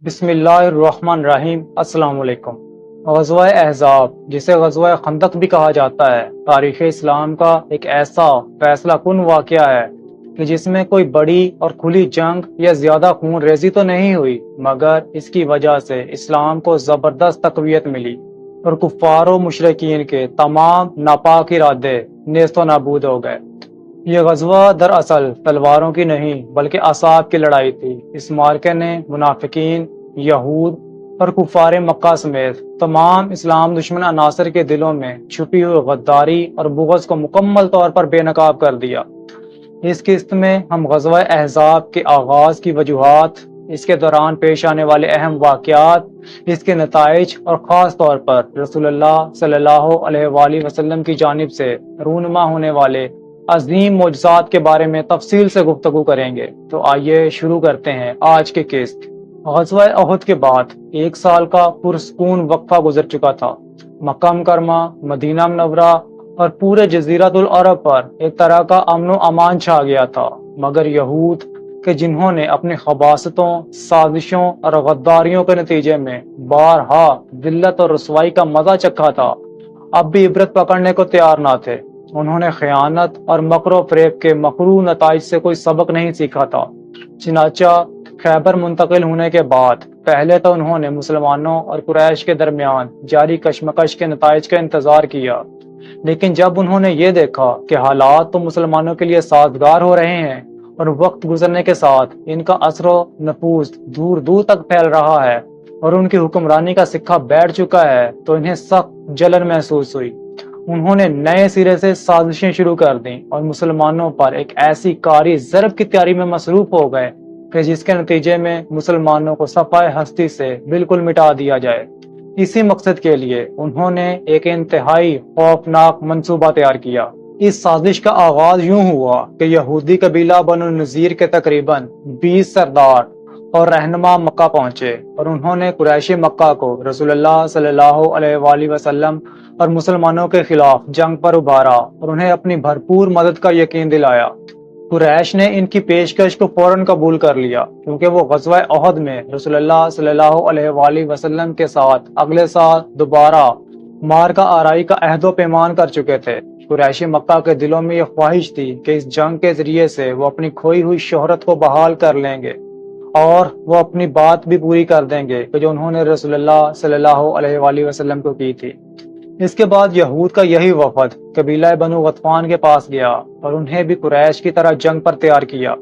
بسم اللہ الرحمن الرحیم۔ السلام علیکم۔ غزوہ احزاب، جسے غزوہ خندق بھی کہا جاتا ہے، تاریخ اسلام کا ایک ایسا فیصلہ کن واقعہ ہے کہ جس میں کوئی بڑی اور کھلی جنگ یا زیادہ خون ریزی تو نہیں ہوئی، مگر اس کی وجہ سے اسلام کو زبردست تقویت ملی اور کفار و مشرکین کے تمام ناپاک ارادے نیست و نابود ہو گئے۔ یہ غزوہ دراصل تلواروں کی نہیں بلکہ اعصاب کی لڑائی تھی۔ اس مارکے نے منافقین، یہود اور کفار مکہ سمیت تمام اسلام دشمن عناصر کے دلوں میں چھپی ہوئی غداری اور بغض کو مکمل طور پر بے نقاب کر دیا۔ اس قسط میں ہم غزوہ احزاب کے آغاز کی وجوہات، اس کے دوران پیش آنے والے اہم واقعات، اس کے نتائج اور خاص طور پر رسول اللہ صلی اللہ علیہ وآلہ وسلم کی جانب سے رونما ہونے والے عظیم معجزات کے بارے میں تفصیل سے گفتگو کریں گے۔ تو آئیے شروع کرتے ہیں آج کے قسط۔ غزوہ احد کے بعد 1 سال کا پرسکون وقفہ گزر چکا تھا۔ مکہ مکرمہ، مدینہ منورہ اور پورے جزیرۃ العرب پر ایک طرح کا امن و امان چھا گیا تھا، مگر یہود کہ جنہوں نے اپنی خباثتوں، سازشوں اور غداریوں کے نتیجے میں بارہا ذلت اور رسوائی کا مزہ چکھا تھا، اب بھی عبرت پکڑنے کو تیار نہ تھے۔ انہوں نے خیانت اور مکر و فریب کے مکروہ نتائج سے کوئی سبق نہیں سیکھا تھا۔ چنانچہ خیبر منتقل ہونے کے بعد پہلے تو انہوں نے مسلمانوں اور قریش کے درمیان جاری کشمکش کے نتائج کا انتظار کیا، لیکن جب انہوں نے یہ دیکھا کہ حالات تو مسلمانوں کے لیے سازگار ہو رہے ہیں اور وقت گزرنے کے ساتھ ان کا اثر و نفوذ دور دور تک پھیل رہا ہے اور ان کی حکمرانی کا سکہ بیٹھ چکا ہے، تو انہیں سخت جلن محسوس ہوئی۔ انہوں نے نئے سرے سے سازشیں شروع کر دیں اور مسلمانوں پر ایک ایسی کاری ضرب کی تیاری میں مصروف ہو گئے کہ جس کے نتیجے میں مسلمانوں کو صفحہ ہستی سے بالکل مٹا دیا جائے۔ اسی مقصد کے لیے انہوں نے ایک انتہائی خوفناک منصوبہ تیار کیا۔ اس سازش کا آغاز یوں ہوا کہ یہودی قبیلہ بنو النضیر کے تقریباً 20 سردار اور رہنما مکہ پہنچے اور انہوں نے قریش مکہ کو رسول اللہ صلی اللہ علیہ وآلہ وسلم اور مسلمانوں کے خلاف جنگ پر ابھارا اور انہیں اپنی بھرپور مدد کا یقین دلایا۔ قریش نے ان کی پیشکش کو فوراً قبول کر لیا، کیونکہ وہ غزوہ احد میں رسول اللہ صلی اللہ علیہ وآلہ وسلم کے ساتھ اگلے سال دوبارہ مارکہ آرائی کا عہد و پیمان کر چکے تھے۔ قریش مکہ کے دلوں میں یہ خواہش تھی کہ اس جنگ کے ذریعے سے وہ اپنی کھوئی ہوئی شہرت کو بحال کر لیں گے اور وہ اپنی بات بھی پوری کر دیں گے کہ جو انہوں نے رسول اللہ صلی اللہ علیہ وآلہ وسلم کو کی تھی۔ اس کے بعد یہود کا یہی وفد قبیلہ بنو غطفان کے پاس گیا اور انہیں بھی قریش کی طرح جنگ پر تیار کیا۔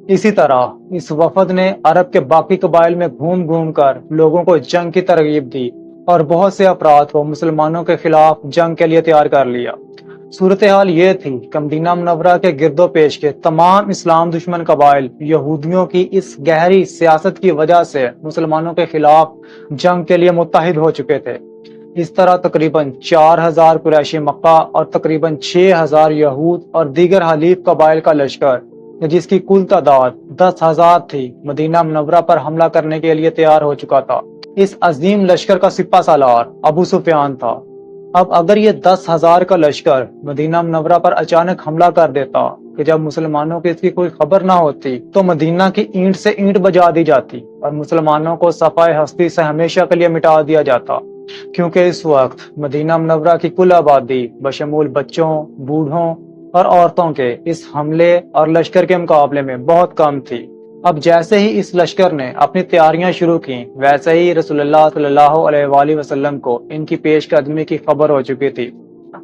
اسی طرح اس وفد نے عرب کے باقی قبائل میں گھوم گھوم کر لوگوں کو جنگ کی ترغیب دی اور بہت سے افراد کو مسلمانوں کے خلاف جنگ کے لیے تیار کر لیا۔ صورتحال یہ تھی کہ مدینہ منورہ کے گرد و پیش کے تمام اسلام دشمن قبائل یہودیوں کی اس گہری سیاست کی وجہ سے مسلمانوں کے خلاف جنگ کے لیے متحد ہو چکے تھے۔ اس طرح تقریباً 4000 قریشی مکہ اور تقریباً 6000 یہود اور دیگر حلیف قبائل کا لشکر، جس کی کل تعداد 10,000 تھی، مدینہ منورہ پر حملہ کرنے کے لیے تیار ہو چکا تھا۔ اس عظیم لشکر کا سپہ سالار ابو سفیان تھا۔ اب اگر یہ 10,000 کا لشکر مدینہ منورہ پر اچانک حملہ کر دیتا کہ جب مسلمانوں کی اس کی کوئی خبر نہ ہوتی، تو مدینہ کی اینٹ سے اینٹ بجا دی جاتی اور مسلمانوں کو صفحہ ہستی سے ہمیشہ کے لیے مٹا دیا جاتا، کیونکہ اس وقت مدینہ منورہ کی کل آبادی بشمول بچوں، بوڑھوں اور عورتوں کے اس حملے اور لشکر کے مقابلے میں بہت کم تھی۔ اب جیسے ہی اس لشکر نے اپنی تیاریاں شروع کی، ویسے ہی رسول اللہ صلی اللہ علیہ وآلہ وسلم کو ان کی پیش قدمی کی خبر ہو چکی تھی۔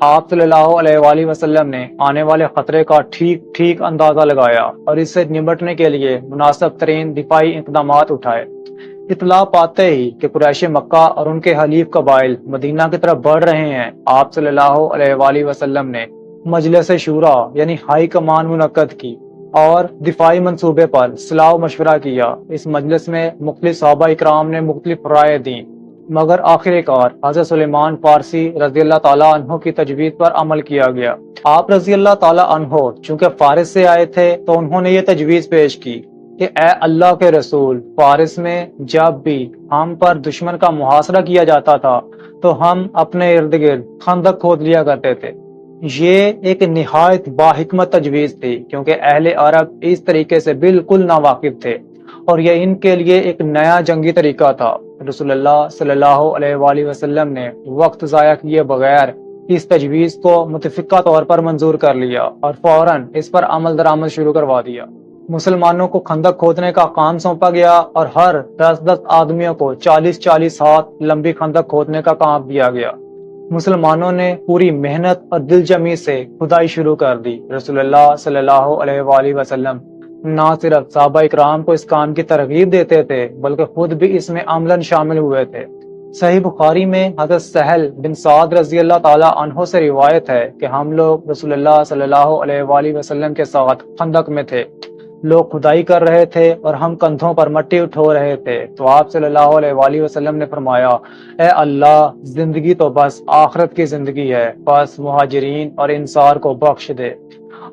آپ صلی اللہ علیہ وآلہ وسلم نے آنے والے خطرے کا ٹھیک اندازہ لگایا اور اس سے نمٹنے کے لیے مناسب ترین دفاعی اقدامات اٹھائے۔ اطلاع پاتے ہی کہ قریش مکہ اور ان کے حلیف قبائل مدینہ کی طرف بڑھ رہے ہیں، آپ صلی اللہ علیہ وآلہ وسلم نے مجلس شورا یعنی ہائی کمان منعقد کی اور دفاعی منصوبے پر صلاح و مشورہ کیا۔ اس مجلس میں مختلف صحابہ اکرام نے مختلف رائے دیں، مگر آخر کار حضرت سلیمان فارسی رضی اللہ تعالیٰ عنہ کی تجویز پر عمل کیا گیا۔ آپ رضی اللہ تعالیٰ عنہ چونکہ فارس سے آئے تھے تو انہوں نے یہ تجویز پیش کی کہ اے اللہ کے رسول، فارس میں جب بھی ہم پر دشمن کا محاصرہ کیا جاتا تھا تو ہم اپنے ارد گرد خندق کھود لیا کرتے تھے۔ یہ ایک نہایت باحکمت تجویز تھی، کیونکہ اہل عرب اس طریقے سے بالکل ناواقف تھے اور یہ ان کے لیے ایک نیا جنگی طریقہ تھا۔ رسول اللہ صلی اللہ علیہ وآلہ وسلم نے وقت ضائع کیے بغیر اس تجویز کو متفقہ طور پر منظور کر لیا اور فوراً اس پر عمل درآمد شروع کروا دیا۔ مسلمانوں کو خندق کھودنے کا کام سونپا گیا اور ہر 10 آدمیوں کو 40 ہاتھ لمبی خندق کھودنے کا کام دیا گیا۔ مسلمانوں نے پوری محنت اور دل جمی سے کھدائی شروع کر دی۔ رسول اللہ صلی اللہ علیہ وآلہ وسلم نہ صرف صحابہ اکرام کو اس کام کی ترغیب دیتے تھے بلکہ خود بھی اس میں عملاً شامل ہوئے تھے۔ صحیح بخاری میں حضرت سہل بن سعد رضی اللہ تعالی عنہ سے روایت ہے کہ ہم لوگ رسول اللہ صلی اللہ علیہ وآلہ وسلم کے ساتھ خندق میں تھے۔ لوگ کھدائی کر رہے تھے اور ہم کندھوں پر مٹی اٹھو رہے تھے تو آپ صلی اللہ علیہ وآلہ وسلم نے فرمایا، اے اللہ، زندگی تو بس آخرت کی زندگی ہے، بس مہاجرین اور انصار کو بخش دے۔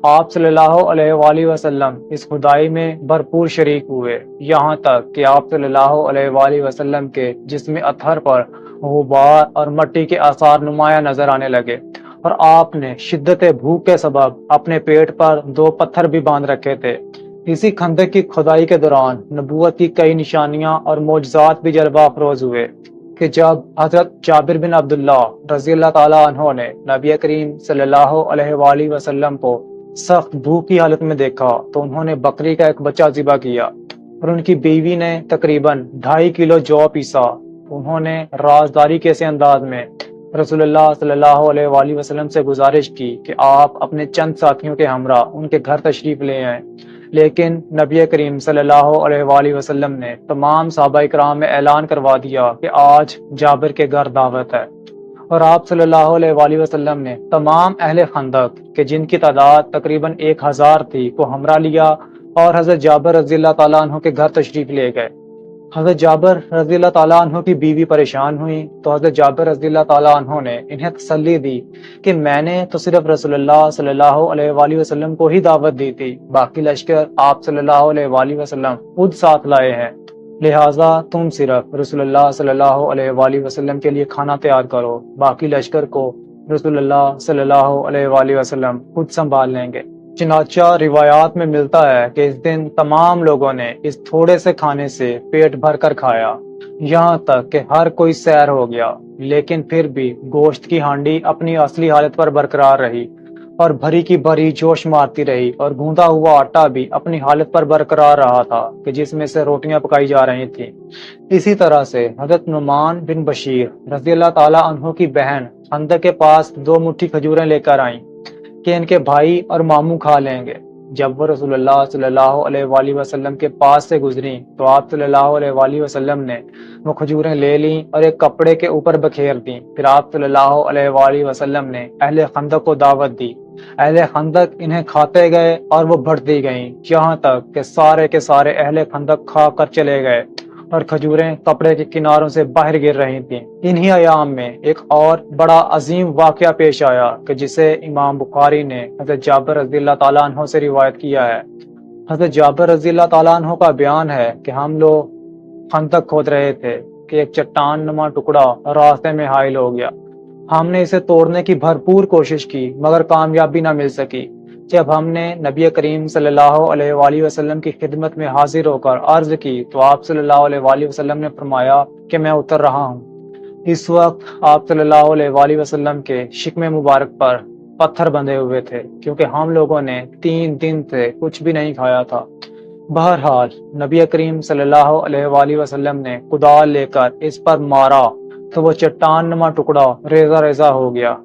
آپ صلی اللہ علیہ وآلہ وسلم اس کھدائی میں بھرپور شریک ہوئے، یہاں تک کہ آپ صلی اللہ علیہ وآلہ وسلم کے جسم اطہر پر غبار اور مٹی کے آثار نمایاں نظر آنے لگے، اور آپ نے شدت بھوک کے سبب اپنے پیٹ پر 2 پتھر بھی باندھ رکھے تھے۔ اسی خندق کی کھدائی کے دوران نبوت کی کئی نشانیاں اور معجزات بھی جلوہ افروز ہوئے کہ جب حضرت جابر بن عبداللہ رضی اللہ تعالیٰ عنہ نے نبی کریم صلی اللہ علیہ وآلہ وسلم کو سخت بھوک کی حالت میں دیکھا تو انہوں نے بکری کا ایک بچہ ذبح کیا اور ان کی بیوی نے تقریباً 2.5 کلو جو پیسا۔ انہوں نے رازداری کے انداز میں رسول اللہ صلی اللہ علیہ وآلہ وسلم سے گزارش کی کہ آپ اپنے چند ساتھیوں کے ہمراہ ان کے گھر تشریف لے آئیں، لیکن نبی کریم صلی اللہ علیہ وآلہ وسلم نے تمام صحابہ اکرام میں اعلان کروا دیا کہ آج جابر کے گھر دعوت ہے، اور آپ صلی اللہ علیہ وآلہ وسلم نے تمام اہل خندق کہ جن کی تعداد تقریباً 1000 تھی کو ہمراہ لیا اور حضرت جابر رضی اللہ تعالیٰ عنہ کے گھر تشریف لے گئے۔ حضرت جابر رضی اللہ تعالیٰ عنہ کی بیوی پریشان ہوئی تو حضرت جابر رضی اللہ تعالیٰ عنہ نے انہیں تسلی دی کہ میں نے تو صرف رسول اللہ صلی اللہ علیہ وآلہ وسلم کو ہی دعوت دی تھی، باقی لشکر آپ صلی اللہ علیہ وآلہ وسلم خود ساتھ لائے ہیں، لہٰذا تم صرف رسول اللہ صلی اللہ علیہ وآلہ وسلم کے لیے کھانا تیار کرو، باقی لشکر کو رسول اللہ صلی اللہ علیہ وآلہ وسلم خود سنبھال لیں گے۔ چنانچہ روایات میں ملتا ہے کہ اس دن تمام لوگوں نے اس تھوڑے سے کھانے سے پیٹ بھر کر کھایا، یہاں تک کہ ہر کوئی سیر ہو گیا، لیکن پھر بھی گوشت کی ہانڈی اپنی اصلی حالت پر برقرار رہی اور بھری کی بھری جوش مارتی رہی، اور گوندا ہوا آٹا بھی اپنی حالت پر برقرار رہا تھا کہ جس میں سے روٹیاں پکائی جا رہی تھیں۔ اسی طرح سے حضرت نعمان بن بشیر رضی اللہ تعالیٰ عنہ کی بہن خندق کے پاس 2 مٹھی کھجوریں لے کر آئیں کہ ان کے بھائی اور ماموں کھا لیں گے۔ جب وہ رسول اللہ صلی اللہ علیہ وآلہ وسلم کے پاس سے گزریں تو آپ صلی اللہ علیہ وآلہ وسلم نے وہ کھجوریں لے لیں اور ایک کپڑے کے اوپر بکھیر دیں۔ پھر آپ صلی اللہ علیہ وآلہ وسلم نے اہل خندق کو دعوت دی۔ اہل خندق انہیں کھاتے گئے اور وہ بڑھتی گئیں، یہاں تک کہ سارے کے سارے اہل خندق کھا کر چلے گئے اور کھجوریں کپڑے کے کناروں سے باہر گر رہی تھیں۔ انہی ایام میں ایک اور بڑا عظیم واقعہ پیش آیا کہ جسے امام بخاری نے حضرت جابر رضی اللہ تعالیٰ عنہ سے روایت کیا ہے۔ حضرت جابر رضی اللہ تعالیٰ عنہ کا بیان ہے کہ ہم لوگ خندق کھود رہے تھے کہ ایک چٹان نما ٹکڑا راستے میں حائل ہو گیا۔ ہم نے اسے توڑنے کی بھرپور کوشش کی مگر کامیابی نہ مل سکی۔ جب ہم نے نبی کریم صلی اللہ علیہ وآلہ وسلم کی خدمت میں حاضر ہو کر عرض کی تو آپ صلی اللہ علیہ وآلہ وسلم نے فرمایا کہ میں اتر رہا ہوں۔ اس وقت آپ صلی اللہ علیہ وآلہ وسلم کے شکم مبارک پر پتھر بندھے ہوئے تھے کیونکہ ہم لوگوں نے 3 دن سے کچھ بھی نہیں کھایا تھا۔ بہرحال نبی کریم صلی اللہ علیہ وآلہ وسلم نے کدال لے کر اس پر مارا تو وہ چٹان نما ٹکڑا ریزہ ریزہ ہو گیا۔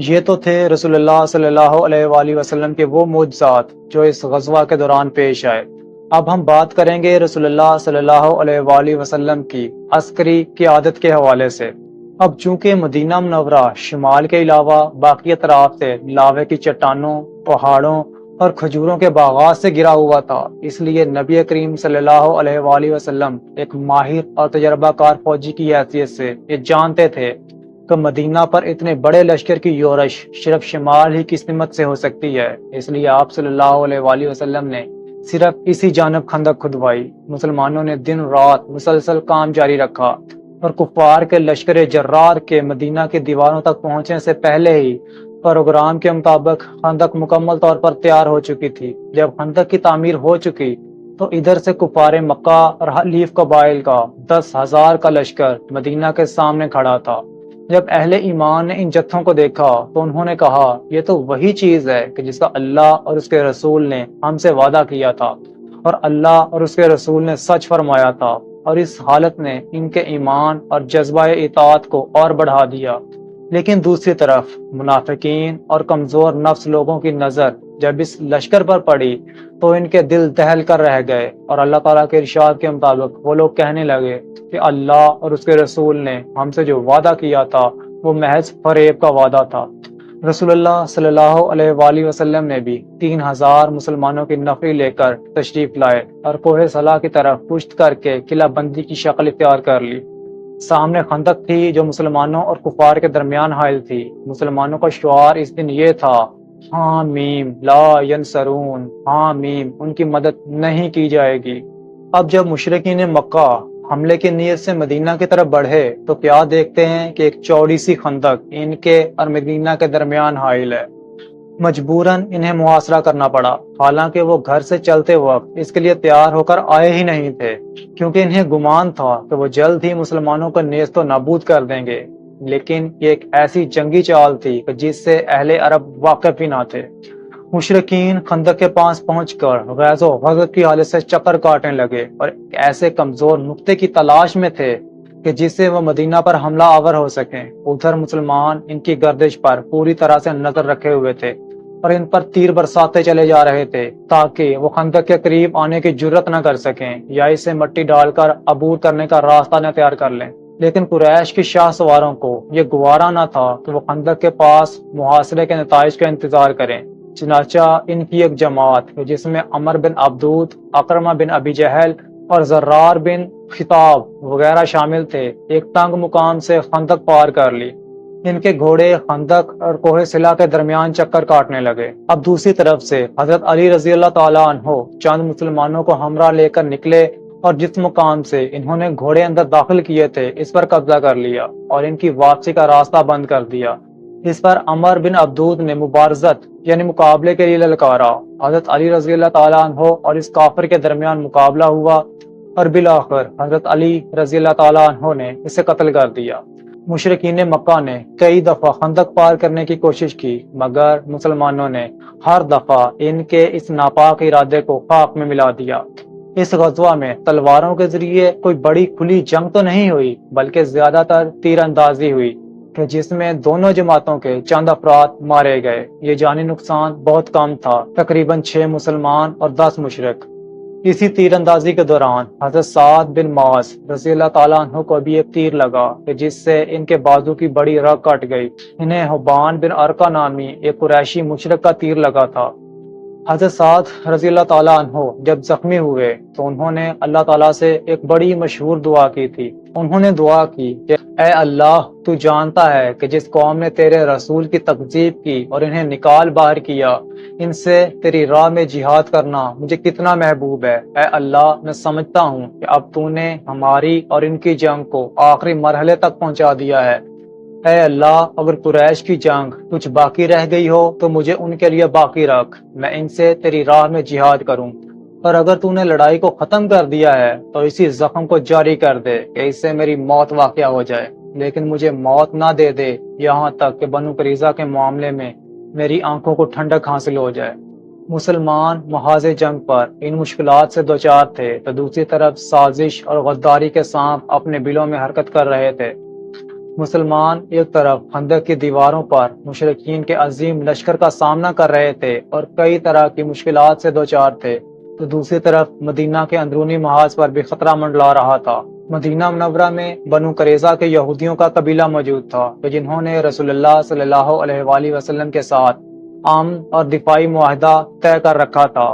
یہ تو تھے رسول اللہ صلی اللہ علیہ وآلہ وسلم کے وہ معجزات جو اس غزوہ کے دوران پیش آئے۔ اب ہم بات کریں گے رسول اللہ صلی اللہ علیہ وآلہ وسلم کی عسکری قیادت کے حوالے سے۔ اب چونکہ مدینہ منورہ شمال کے علاوہ باقی اطراف سے لاوے کی چٹانوں، پہاڑوں اور کھجوروں کے باغات سے گرا ہوا تھا، اس لیے نبی کریم صلی اللہ علیہ وآلہ وسلم ایک ماہر اور تجربہ کار فوجی کی حیثیت سے یہ جانتے تھے کہ مدینہ پر اتنے بڑے لشکر کی یورش صرف شمال ہی کی سمت سے ہو سکتی ہے، اس لیے آپ صلی اللہ علیہ وآلہ وسلم نے صرف اسی جانب خندق کھدوائی۔ مسلمانوں نے دن رات مسلسل کام جاری رکھا اور کفار کے لشکر جرار کے مدینہ کی دیواروں تک پہنچنے سے پہلے ہی پروگرام کے مطابق خندق مکمل طور پر تیار ہو چکی تھی۔ جب خندق کی تعمیر ہو چکی تو ادھر سے کفار مکہ اور حلیف قبائل کا 10,000 کا لشکر مدینہ کے سامنے کھڑا تھا۔ جب اہل ایمان نے ان جتھوں کو دیکھا تو انہوں نے کہا یہ تو وہی چیز ہے کہ جس کا اللہ اور اس کے رسول نے ہم سے وعدہ کیا تھا، اور اللہ اور اس کے رسول نے سچ فرمایا تھا، اور اس حالت نے ان کے ایمان اور جذبہ اطاعت کو اور بڑھا دیا۔ لیکن دوسری طرف منافقین اور کمزور نفس لوگوں کی نظر جب اس لشکر پر پڑی تو ان کے دل دہل کر رہ گئے، اور اللہ تعالیٰ کے ارشاد کے مطابق وہ لوگ کہنے لگے کہ اللہ اور اس کے رسول نے ہم سے جو وعدہ کیا تھا وہ محض فریب کا وعدہ تھا۔ رسول اللہ صلی اللہ علیہ وآلہ وسلم نے بھی 3,000 مسلمانوں کی نفری لے کر تشریف لائے اور کوہ صلاح کی طرف پشت کر کے قلعہ بندی کی شکل اختیار کر لی۔ سامنے خندق تھی جو مسلمانوں اور کفار کے درمیان حائل تھی۔ مسلمانوں کا شعار اس دن یہ تھا، حامیم لا ینصرون، حامیم ان کی مدد نہیں کی جائے گی۔ اب جب مشرکین مکہ حملے کی نیت سے مدینہ کی طرف بڑھے تو کیا دیکھتے ہیں کہ ایک چوڑی سی خندق ان کے اور مدینہ کے درمیان حائل ہے۔ مجبوراً انہیں محاصرہ کرنا پڑا، حالانکہ وہ گھر سے چلتے وقت اس کے لیے تیار ہو کر آئے ہی نہیں تھے، کیونکہ انہیں گمان تھا کہ وہ جلد ہی مسلمانوں کو نیست و نابود کر دیں گے۔ لیکن یہ ایک ایسی جنگی چال تھی کہ جس سے اہل عرب واقف ہی نہ تھے۔ مشرکین خندق کے پاس پہنچ کر غیظ و غضب کی حالت سے چکر کاٹنے لگے اور ایک ایسے کمزور نقطے کی تلاش میں تھے کہ جس سے وہ مدینہ پر حملہ آور ہو سکیں۔ ادھر مسلمان ان کی گردش پر پوری طرح سے نظر رکھے ہوئے تھے اور ان پر تیر برساتے چلے جا رہے تھے تاکہ وہ خندق کے قریب آنے کی جرت نہ کر سکیں یا اسے مٹی ڈال کر عبور کرنے کا راستہ نہ تیار کر لیں۔ لیکن قریش کی شاہ سواروں کو یہ گوارا نہ تھا کہ وہ خندق کے پاس محاصرے کے نتائج کا انتظار کریں۔ چنانچہ ان کی ایک جماعت جس میں عمر بن عبدود، اکرمہ بن ابی جہل اور زرار بن خطاب وغیرہ شامل تھے، ایک تنگ مقام سے خندق پار کر لی۔ ان کے گھوڑے خندق اور کوہ صلاح کے درمیان چکر کاٹنے لگے۔ اب دوسری طرف سے حضرت علی رضی اللہ تعالیٰ عنہ چند مسلمانوں کو ہمراہ لے کر نکلے اور جس مقام سے انہوں نے گھوڑے اندر داخل کیے تھے اس پر قبضہ کر لیا اور ان کی واپسی کا راستہ بند کر دیا۔ اس پر عمر بن عبدود نے مبارزت یعنی مقابلے کے لیے للکارا۔ حضرت علی رضی اللہ تعالیٰ عنہ اور اس کافر کے درمیان مقابلہ ہوا اور بالآخر حضرت علی رضی اللہ تعالیٰ عنہ نے اسے قتل کر دیا۔ مشرکین مکہ نے کئی دفعہ خندق پار کرنے کی کوشش کی، مگر مسلمانوں نے ہر دفعہ ان کے اس ناپاک ارادے کو خاک میں ملا دیا۔ اس غزوہ میں تلواروں کے ذریعے کوئی بڑی کھلی جنگ تو نہیں ہوئی، بلکہ زیادہ تر تیر اندازی ہوئی کہ جس میں دونوں جماعتوں کے چند افراد مارے گئے۔ یہ جانی نقصان بہت کم تھا، تقریباً 6 مسلمان اور 10 مشرک۔ اسی تیر اندازی کے دوران حضرت سعد بن معاذ رضی اللہ تعالیٰ عنہ کو بھی ایک تیر لگا کہ جس سے ان کے بازو کی بڑی رگ کٹ گئی۔ انہیں حبان بن ارقا نامی ایک قریشی مشرک کا تیر لگا تھا۔ حضرت سعد رضی اللہ تعالیٰ عنہ جب زخمی ہوئے تو انہوں نے اللہ تعالیٰ سے ایک بڑی مشہور دعا کی تھی۔ انہوں نے دعا کی کہ اے اللہ، تو جانتا ہے کہ جس قوم نے تیرے رسول کی تکذیب کی اور انہیں نکال باہر کیا، ان سے تیری راہ میں جہاد کرنا مجھے کتنا محبوب ہے۔ اے اللہ، میں سمجھتا ہوں کہ اب تو نے ہماری اور ان کی جنگ کو آخری مرحلے تک پہنچا دیا ہے۔ اے اللہ، اگر قریش کی جنگ کچھ باقی رہ گئی ہو تو مجھے ان کے لیے باقی رکھ، میں ان سے تیری راہ میں جہاد کروں، اور اگر تو نے لڑائی کو ختم کر دیا ہے تو اسی زخم کو جاری کر دے کہ اس سے میری موت واقع ہو جائے، لیکن مجھے موت نہ دے دے یہاں تک کہ بنو قریظہ کے معاملے میں میری آنکھوں کو ٹھنڈک حاصل ہو جائے۔ مسلمان محاذ جنگ پر ان مشکلات سے دوچار تھے تو دوسری طرف سازش اور غداری کے سانپ اپنے بلوں میں حرکت کر رہے تھے۔ مسلمان ایک طرف خندق کی دیواروں پر مشرکین کے عظیم لشکر کا سامنا کر رہے تھے اور کئی طرح کی مشکلات سے دوچار تھے، تو دوسری طرف مدینہ کے اندرونی محاذ پر بھی خطرہ منڈلا رہا تھا۔ مدینہ منورہ میں بنو قریظہ کے یہودیوں کا قبیلہ موجود تھا کہ جنہوں نے رسول اللہ صلی اللہ علیہ وآلہ وسلم کے ساتھ امن اور دفاعی معاہدہ طے کر رکھا تھا۔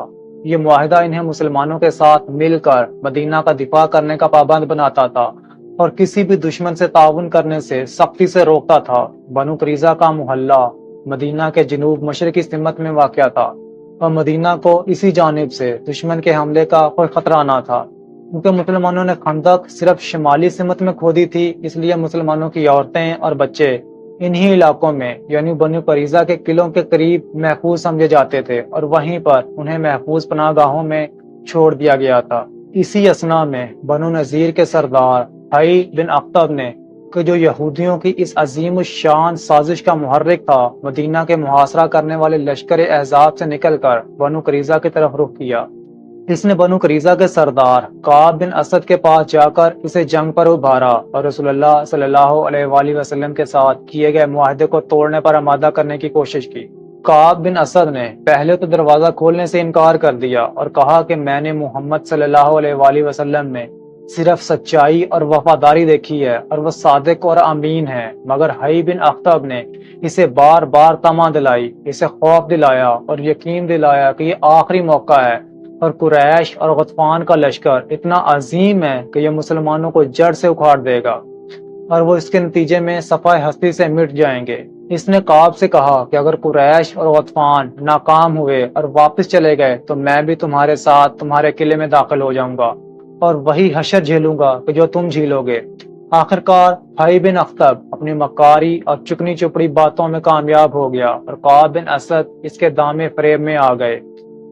یہ معاہدہ انہیں مسلمانوں کے ساتھ مل کر مدینہ کا دفاع کرنے کا پابند بناتا تھا اور کسی بھی دشمن سے تعاون کرنے سے سختی سے روکتا تھا۔ بنو قریظہ کا محلہ مدینہ کے جنوب مشرقی سمت میں واقع تھا اور مدینہ کو اسی جانب سے دشمن کے حملے کا کوئی خطرہ نہ تھا۔ کیونکہ مسلمانوں نے خندق صرف شمالی سمت میں کھودی تھی، اس لیے مسلمانوں کی عورتیں اور بچے انہی علاقوں میں یعنی بنو قریظہ کے قلعوں کے قریب محفوظ سمجھے جاتے تھے اور وہیں پر انہیں محفوظ پناہ گاہوں میں چھوڑ دیا گیا تھا۔ اسی اثنا میں بنو نذیر کے سردار حی بن اخطب نے کہ جو یہودیوں کی اس عظیم الشان سازش کا محرک تھا، مدینہ کے محاصرہ کرنے والے لشکر احزاب سے نکل کر بنو قریظہ کی طرف رخ کیا۔ اس نے بنو قریظہ کے سردار کعب بن اسد کے پاس جا کر اسے جنگ پر ابھارا اور رسول اللہ صلی اللہ علیہ وآلہ وسلم کے ساتھ کیے گئے معاہدے کو توڑنے پر آمادہ کرنے کی کوشش کی۔ کعب بن اسد نے پہلے تو دروازہ کھولنے سے انکار کر دیا اور کہا کہ میں نے محمد صلی اللہ علیہ وآلہ وسلم میں صرف سچائی اور وفاداری دیکھی ہے اور وہ صادق اور امین ہے، مگر حی بن اخطب نے اسے بار بار طمع دلائی، اسے خوف دلایا اور یقین دلایا کہ یہ آخری موقع ہے اور قریش اور غطفان کا لشکر اتنا عظیم ہے کہ یہ مسلمانوں کو جڑ سے اکھاڑ دے گا اور وہ اس کے نتیجے میں صفحہ ہستی سے مٹ جائیں گے۔ اس نے کعب سے کہا کہ اگر قریش اور غطفان ناکام ہوئے اور واپس چلے گئے تو میں بھی تمہارے ساتھ تمہارے قلعے میں داخل ہو جاؤں گا اور وہی حشر جھیلوں گا کہ جو تم جھیلو گے۔ آخرکار حی بن اخطب اپنی مکاری اور چکنی چپڑی باتوں میں کامیاب ہو گیا اور کعب بن اسد اس کے دامے فریب میں آ گئے۔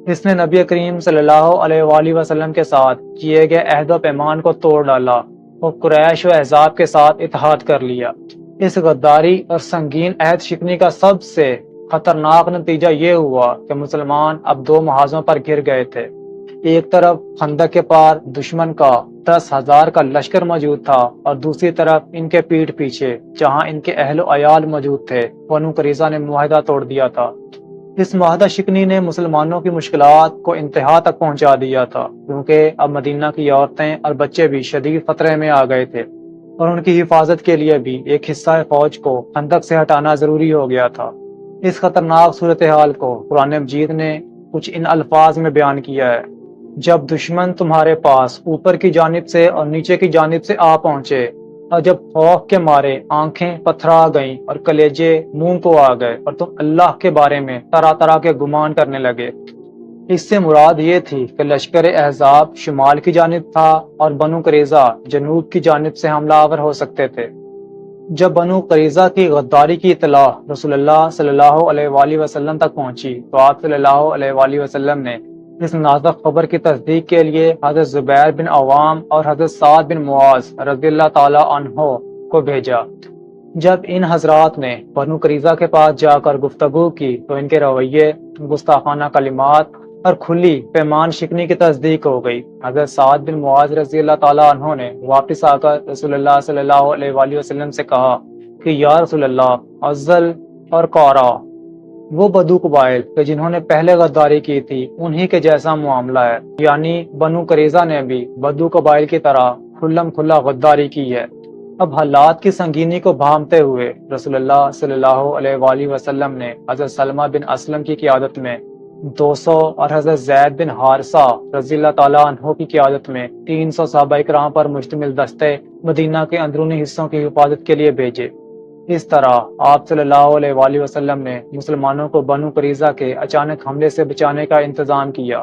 اس نے نبی کریم صلی اللہ علیہ وآلہ وسلم کے ساتھ کیے گئے عہد و پیمان کو توڑ ڈالا اور قریش و احزاب کے ساتھ اتحاد کر لیا۔ اس غداری اور سنگین عہد شکنی کا سب سے خطرناک نتیجہ یہ ہوا کہ مسلمان اب دو محاذوں پر گر گئے تھے۔ ایک طرف خندق کے پار دشمن کا 10,000 کا لشکر موجود تھا اور دوسری طرف ان کے پیٹھ پیچھے جہاں ان کے اہل و عیال موجود تھے، بنو قریظہ نے معاہدہ توڑ دیا تھا۔ اس معاہدہ شکنی نے مسلمانوں کی مشکلات کو انتہا تک پہنچا دیا تھا، کیونکہ اب مدینہ کی عورتیں اور بچے بھی شدید خطرے میں آ گئے تھے اور ان کی حفاظت کے لیے بھی ایک حصہ فوج کو خندق سے ہٹانا ضروری ہو گیا تھا۔ اس خطرناک صورتحال کو قرآن مجید نے کچھ ان الفاظ میں بیان کیا ہے: جب دشمن تمہارے پاس اوپر کی جانب سے اور نیچے کی جانب سے آ پہنچے اور جب خوف کے مارے آنکھیں پتھرا گئیں اور کلیجے منہ کو آ گئے اور تم اللہ کے بارے میں طرح طرح کے گمان کرنے لگے۔ اس سے مراد یہ تھی کہ لشکر احزاب شمال کی جانب تھا اور بنو قریظہ جنوب کی جانب سے حملہ آور ہو سکتے تھے۔ جب بنو قریظہ کی غداری کی اطلاع رسول اللہ صلی اللہ علیہ وآلہ وسلم تک پہنچی تو آپ صلی اللہ علیہ وآلہ وسلم نے اس نازک خبر کی تصدیق کے لیے حضرت زبیر بن عوام اور حضرت سعد بن معاذ رضی اللہ تعالی عنہ کو بھیجا۔ جب ان حضرات نے بنو قریظہ کے پاس جا کر گفتگو کی تو ان کے رویے، گستاخانہ کلمات اور کھلی پیمان شکنی کی تصدیق ہو گئی۔ حضرت سعد بن معاذ رضی اللہ تعالی عنہ نے واپس آ کر رسول اللہ صلی اللہ علیہ وآلہ وسلم سے کہا کہ یا رسول اللہ، عزل اور قورا، وہ بدو قبائل کہ جنہوں نے پہلے غداری کی تھی انہی کے جیسا معاملہ ہے، یعنی بنو قریظہ نے بھی بدو قبائل کی طرح کھلم کھلا غداری کی ہے۔ اب حالات کی سنگینی کو بھانپتے ہوئے رسول اللہ صلی اللہ علیہ وآلہ وسلم نے حضرت سلمہ بن اسلم کی قیادت میں 200 اور حضرت زید بن حارثہ رضی اللہ تعالیٰ عنہ کی قیادت میں 300 صحابہ کرام پر مشتمل دستے مدینہ کے اندرونی حصوں کی حفاظت کے لیے بھیجے۔ اس طرح آپ صلی اللہ علیہ وآلہ وسلم نے مسلمانوں کو بنو قریظہ کے اچانک حملے سے بچانے کا انتظام کیا۔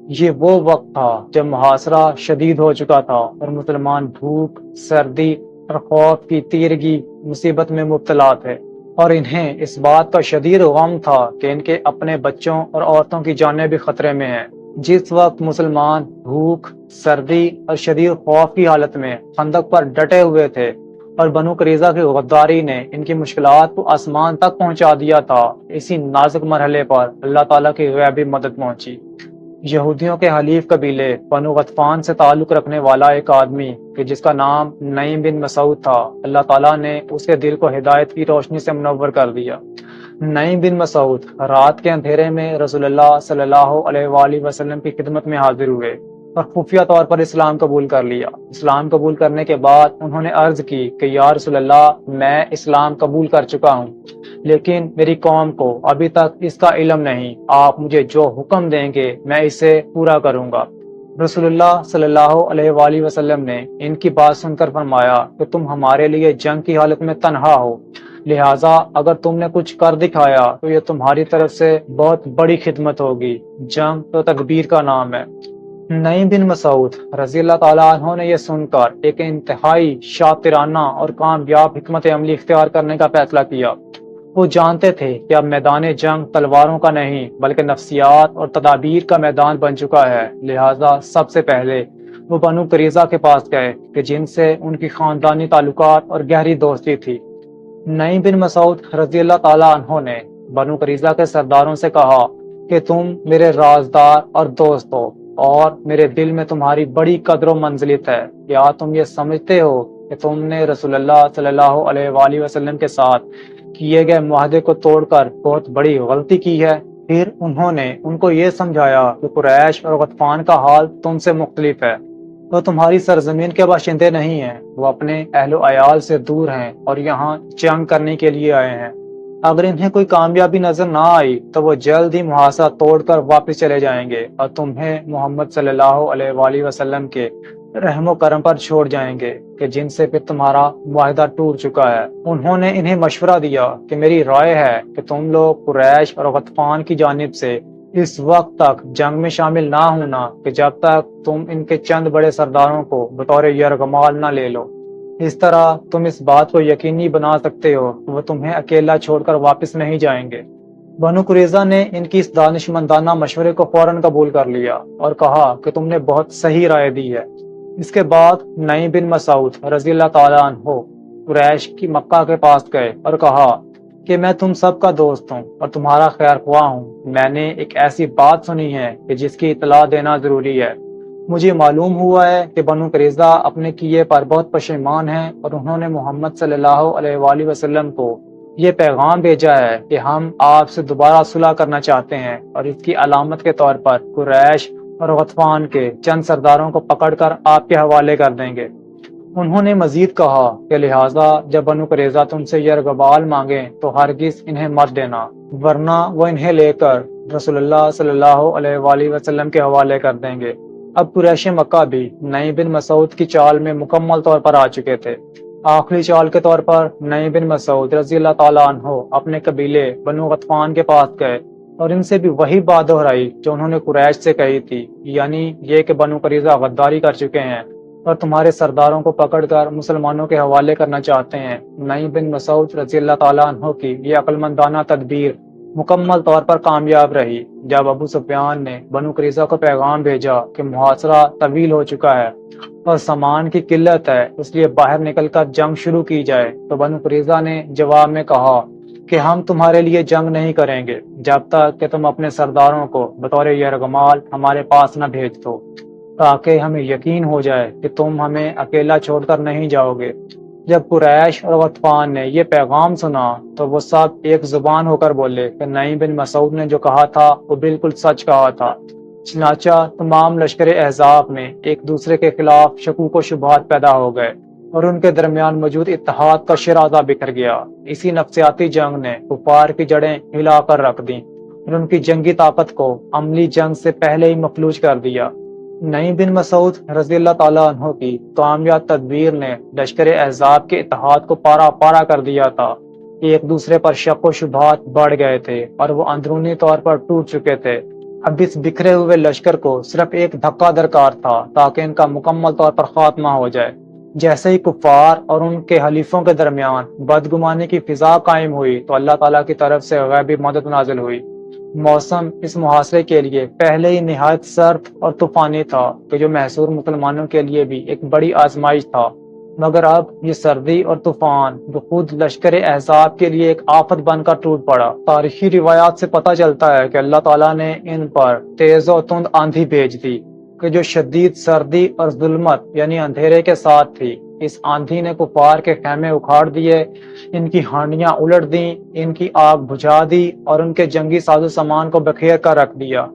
یہ وہ وقت تھا جب محاصرہ شدید ہو چکا تھا اور مسلمان بھوک، سردی اور خوف کی تیرگی مصیبت میں مبتلا تھے، اور انہیں اس بات کا شدید غم تھا کہ ان کے اپنے بچوں اور عورتوں کی جانیں بھی خطرے میں ہیں۔ جس وقت مسلمان بھوک، سردی اور شدید خوف کی حالت میں خندق پر ڈٹے ہوئے تھے اور بنو قریظہ کی غداری نے ان کی مشکلات کو آسمان تک پہنچا دیا تھا، اسی نازک مرحلے پر اللہ تعالیٰ کی غیبی مدد پہنچی۔ یہودیوں کے حلیف قبیلے بنو غطفان سے تعلق رکھنے والا ایک آدمی کہ جس کا نام نعیم بن مسعود تھا، اللہ تعالیٰ نے اس کے دل کو ہدایت کی روشنی سے منور کر دیا۔ نعیم بن مسعود رات کے اندھیرے میں رسول اللہ صلی اللہ علیہ وآلہ وسلم کی خدمت میں حاضر ہوئے اور خفیہ طور پر اسلام قبول کر لیا۔ اسلام قبول کرنے کے بعد انہوں نے عرض کی کہ یا رسول اللہ، میں اسلام قبول کر چکا ہوں، لیکن میری قوم کو ابھی تک اس کا علم نہیں، آپ مجھے جو حکم دیں گے میں اسے پورا کروں گا۔ رسول اللہ صلی اللہ علیہ وآلہ وسلم نے ان کی بات سن کر فرمایا کہ تم ہمارے لیے جنگ کی حالت میں تنہا ہو، لہٰذا اگر تم نے کچھ کر دکھایا تو یہ تمہاری طرف سے بہت بڑی خدمت ہوگی۔ جنگ تو تکبیر کا نام ہے۔ نعیم بن مسعود رضی اللہ تعالیٰ عنہ نے یہ سن کر ایک انتہائی شاطرانہ اور کامیاب حکمت عملی اختیار کرنے کا فیصلہ کیا۔ وہ جانتے تھے کہ اب میدان جنگ تلواروں کا نہیں بلکہ نفسیات اور تدابیر کا میدان بن چکا ہے، لہذا سب سے پہلے وہ بنو قریظہ کے پاس گئے کہ جن سے ان کی خاندانی تعلقات اور گہری دوستی تھی۔ نعیم بن مسعود رضی اللہ تعالیٰ عنہ نے بنو قریظہ کے سرداروں سے کہا کہ تم میرے رازدار اور دوست ہو اور میرے دل میں تمہاری بڑی قدر و منزلت ہے۔ کیا تم یہ سمجھتے ہو کہ تم نے رسول اللہ صلی اللہ علیہ وآلہ وسلم کے ساتھ کیے گئے معاہدے کو توڑ کر بہت بڑی غلطی کی ہے؟ پھر انہوں نے ان کو یہ سمجھایا کہ قریش اور غطفان کا حال تم سے مختلف ہے، وہ تمہاری سرزمین کے باشندے نہیں ہیں، وہ اپنے اہل و عیال سے دور ہیں اور یہاہ جنگ کرنے کے لیے آئے ہیں۔ اگر انہیں کوئی کامیابی نظر نہ آئی تو وہ جلد ہی محاصرہ توڑ کر واپس چلے جائیں گے اور تمہیں محمد صلی اللہ علیہ وآلہ وسلم کے رحم و کرم پر چھوڑ جائیں گے کہ جن سے پھر تمہارا معاہدہ ٹوٹ چکا ہے۔ انہوں نے انہیں مشورہ دیا کہ میری رائے ہے کہ تم لوگ قریش اور غطفان کی جانب سے اس وقت تک جنگ میں شامل نہ ہونا کہ جب تک تم ان کے چند بڑے سرداروں کو بطور یرغمال نہ لے لو۔ اس طرح تم اس بات کو یقینی بنا سکتے ہو کہ وہ تمہیں اکیلا چھوڑ کر واپس نہیں جائیں گے۔ بنو قریظہ نے ان کی اس دانشمندانہ مشورے کو فوراً قبول کر لیا اور کہا کہ تم نے بہت صحیح رائے دی ہے۔ اس کے بعد نعیم بن مسعود رضی اللہ تعالیٰ عنہ قریش کی مکہ کے پاس گئے اور کہا کہ میں تم سب کا دوست ہوں اور تمہارا خیر خواہ ہوں۔ میں نے ایک ایسی بات سنی ہے کہ جس کی اطلاع دینا ضروری ہے۔ مجھے معلوم ہوا ہے کہ بنو قریظہ اپنے کیے پر بہت پشیمان ہیں اور انہوں نے محمد صلی اللہ علیہ وآلہ وسلم کو یہ پیغام بھیجا ہے کہ ہم آپ سے دوبارہ صلح کرنا چاہتے ہیں، اور اس کی علامت کے طور پر قریش اور غطفان کے چند سرداروں کو پکڑ کر آپ کے حوالے کر دیں گے۔ انہوں نے مزید کہا کہ لہٰذا جب بنو قریظہ تم سے یرغمال مانگیں تو ہرگز انہیں مت دینا، ورنہ وہ انہیں لے کر رسول اللہ صلی اللہ علیہ وآلہ وسلم کے حوالے کر دیں گے۔ اب قریش مکہ بھی نعیم بن مسعود کی چال میں مکمل طور پر آ چکے تھے۔ آخری چال کے طور پر نعیم بن مسعود رضی اللہ تعالیٰ عنہ اپنے قبیلے بنو غطفان کے پاس گئے اور ان سے بھی وہی بات دہرائی جو انہوں نے قریش سے کہی تھی، یعنی یہ کہ بنو قریظہ غداری کر چکے ہیں اور تمہارے سرداروں کو پکڑ کر مسلمانوں کے حوالے کرنا چاہتے ہیں۔ نعیم بن مسعود رضی اللہ تعالیٰ عنہ کی یہ عقل مندانہ تدبیر مکمل طور پر کامیاب رہی۔ جب ابو سفیان نے بنو قریظہ کو پیغام بھیجا کہ محاصرہ طویل ہو چکا ہے اور سامان کی قلت ہے، اس لیے باہر نکل کر جنگ شروع کی جائے، تو بنو قریظہ نے جواب میں کہا کہ ہم تمہارے لیے جنگ نہیں کریں گے جب تک کہ تم اپنے سرداروں کو بطور یرغمال ہمارے پاس نہ بھیج دو، تاکہ ہمیں یقین ہو جائے کہ تم ہمیں اکیلا چھوڑ کر نہیں جاؤ گے۔ جب قریش اور غطفان نے یہ پیغام سنا تو وہ سب ایک زبان ہو کر بولے کہ نعیم بن مسعود نے جو کہا تھا وہ بالکل سچ کہا تھا۔ چنانچہ تمام لشکر احزاب میں ایک دوسرے کے خلاف شکوک و شبہات پیدا ہو گئے اور ان کے درمیان موجود اتحاد کا شرازہ بکھر گیا۔ اسی نفسیاتی جنگ نے کفار کی جڑیں ہلا کر رکھ دیں اور ان کی جنگی طاقت کو عملی جنگ سے پہلے ہی مفلوج کر دیا۔ نعیم بن مسعود رضی اللہ تعالیٰ عنہ کی کامیاب تدبیر نے لشکر احزاب کے اتحاد کو پارا پارا کر دیا تھا۔ ایک دوسرے پر شک و شبہات بڑھ گئے تھے اور وہ اندرونی طور پر ٹوٹ چکے تھے۔ اب اس بکھرے ہوئے لشکر کو صرف ایک دھکا درکار تھا تاکہ ان کا مکمل طور پر خاتمہ ہو جائے۔ جیسے ہی کفار اور ان کے حلیفوں کے درمیان بدگمانی کی فضا قائم ہوئی تو اللہ تعالیٰ کی طرف سے غیبی مدد نازل ہوئی۔ موسم اس محاصرے کے لیے پہلے ہی نہایت سرد اور طوفانی تھا کہ جو محصور مسلمانوں کے لیے بھی ایک بڑی آزمائش تھا، مگر اب یہ سردی اور طوفان جو خود لشکر احزاب کے لیے ایک آفت بن کر ٹوٹ پڑا۔ تاریخی روایات سے پتہ چلتا ہے کہ اللہ تعالیٰ نے ان پر تیز و تند آندھی بھیج دی کہ جو شدید سردی اور ظلمت یعنی اندھیرے کے ساتھ تھی۔ اس آندھی نے کفار کے خیمے اکھاڑ دیے، ان کی ہانڈیاں الٹ دیں، ان کی آگ بجھا دی اور ان کے جنگی ساز و سامان کو بکھیر کر رکھ دیا۔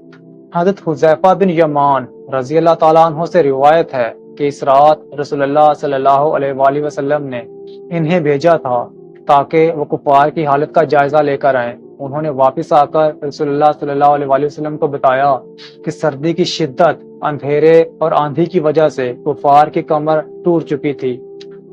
حضرت حذیفہ بن یمان رضی اللہ تعالیٰ عنہ سے روایت ہے کہ اس رات رسول اللہ صلی اللہ علیہ وآلہ وسلم نے انہیں بھیجا تھا تاکہ وہ کفار کی حالت کا جائزہ لے کر آئیں۔ انہوں نے واپس آ کر رسول اللہ صلی اللہ علیہ وآلہ وسلم کو بتایا کہ سردی کی شدت، اندھیرے اور آندھی کی وجہ سے کفار کی کمر ٹوٹ چکی تھی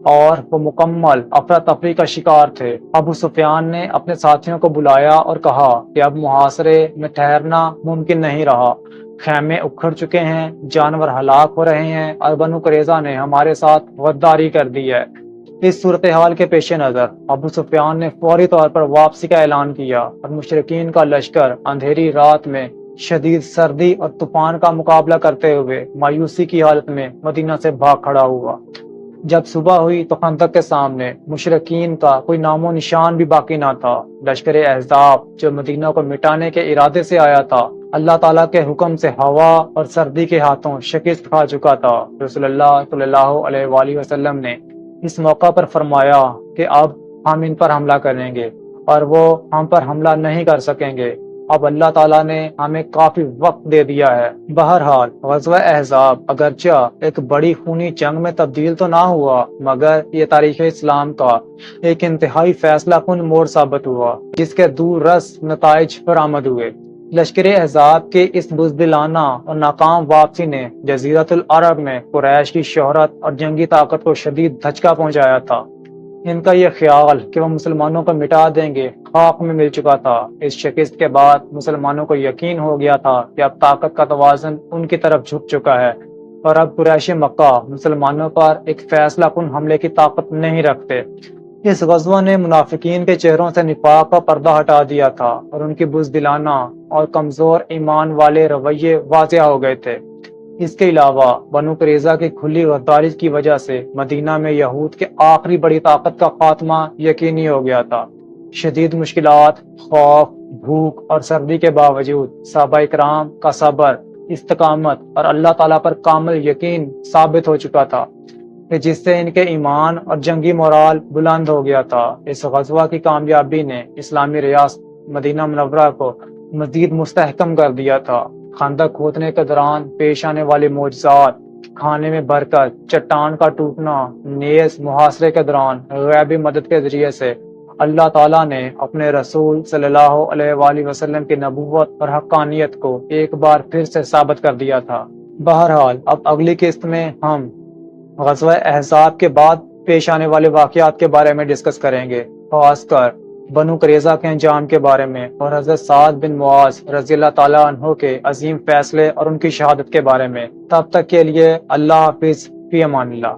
اور وہ مکمل افراتفری کا شکار تھے۔ ابو سفیان نے اپنے ساتھیوں کو بلایا اور کہا کہ اب محاصرے میں ٹھہرنا ممکن نہیں رہا، خیمے اکھڑ چکے ہیں، جانور ہلاک ہو رہے ہیں اور بنو قریظہ نے ہمارے ساتھ غداری کر دی ہے۔ اس صورتحال کے پیش نظر ابو سفیان نے فوری طور پر واپسی کا اعلان کیا اور مشرکین کا لشکر اندھیری رات میں شدید سردی اور طوفان کا مقابلہ کرتے ہوئے مایوسی کی حالت میں مدینہ سے بھاگ کھڑا ہوا۔ جب صبح ہوئی تو خندق کے سامنے مشرکین کا کوئی نام و نشان بھی باقی نہ تھا۔ لشکر احزاب جو مدینہ کو مٹانے کے ارادے سے آیا تھا، اللہ تعالیٰ کے حکم سے ہوا اور سردی کے ہاتھوں شکست کھا چکا تھا۔ رسول اللہ صلی اللہ علیہ وآلہ وسلم نے اس موقع پر فرمایا کہ اب ہم ان پر حملہ کریں گے اور وہ ہم پر حملہ نہیں کر سکیں گے۔ اب اللہ تعالیٰ نے ہمیں کافی وقت دے دیا ہے۔ بہرحال غزوہ احزاب اگرچہ ایک بڑی خونی جنگ میں تبدیل تو نہ ہوا، مگر یہ تاریخ اسلام کا ایک انتہائی فیصلہ کن موڑ ثابت ہوا، جس کے دور رس نتائج برآمد ہوئے۔ لشکر احزاب کے اس بزدلانہ اور ناکام واپسی نے جزیرۃ العرب میں قریش کی شہرت اور جنگی طاقت کو شدید دھچکا پہنچایا تھا۔ ان کا یہ خیال کہ وہ مسلمانوں کو مٹا دیں گے خاک میں مل چکا تھا۔ اس شکست کے بعد مسلمانوں کو یقین ہو گیا تھا کہ اب طاقت کا توازن ان کی طرف جھک چکا ہے اور اب قریش مکہ مسلمانوں پر ایک فیصلہ کن حملے کی طاقت نہیں رکھتے۔ اس غزوہ نے منافقین کے چہروں سے نفاق کا پردہ ہٹا دیا تھا اور ان کی بزدلانہ اور کمزور ایمان والے رویے واضح ہو گئے تھے۔ اس کے علاوہ بنو قریظہ کی کھلی غداری کی وجہ سے مدینہ میں یہود کے آخری بڑی طاقت کا خاتمہ یقینی ہو گیا تھا۔ شدید مشکلات، خوف، بھوک اور سردی کے باوجود صحابہ کرام کا صبر، استقامت اور اللہ تعالیٰ پر کامل یقین ثابت ہو چکا تھا کہ جس سے ان کے ایمان اور جنگی مورال بلند ہو گیا تھا۔ اس غزوہ کی کامیابی نے اسلامی ریاست مدینہ منورہ کو مزید مستحکم کر دیا تھا۔ خندق کھودنے کے دوران پیش آنے والے معجزات، کھانے میں برکت، چٹان کا ٹوٹنا، نیز محاصرے کے دوران غیبی مدد کے ذریعے سے اللہ تعالیٰ نے اپنے رسول صلی اللہ علیہ وآلہ وسلم کی نبوت اور حقانیت کو ایک بار پھر سے ثابت کر دیا تھا۔ بہرحال اب اگلی قسط میں ہم غزوہ احزاب کے بعد پیش آنے والے واقعات کے بارے میں ڈسکس کریں گے، خاص کر بنو قریظہ کے انجام کے بارے میں اور حضرت سعد بن معاذ رضی اللہ تعالیٰ عنہ کے عظیم فیصلے اور ان کی شہادت کے بارے میں۔ تب تک کے لیے اللہ حافظ، فی امان اللہ۔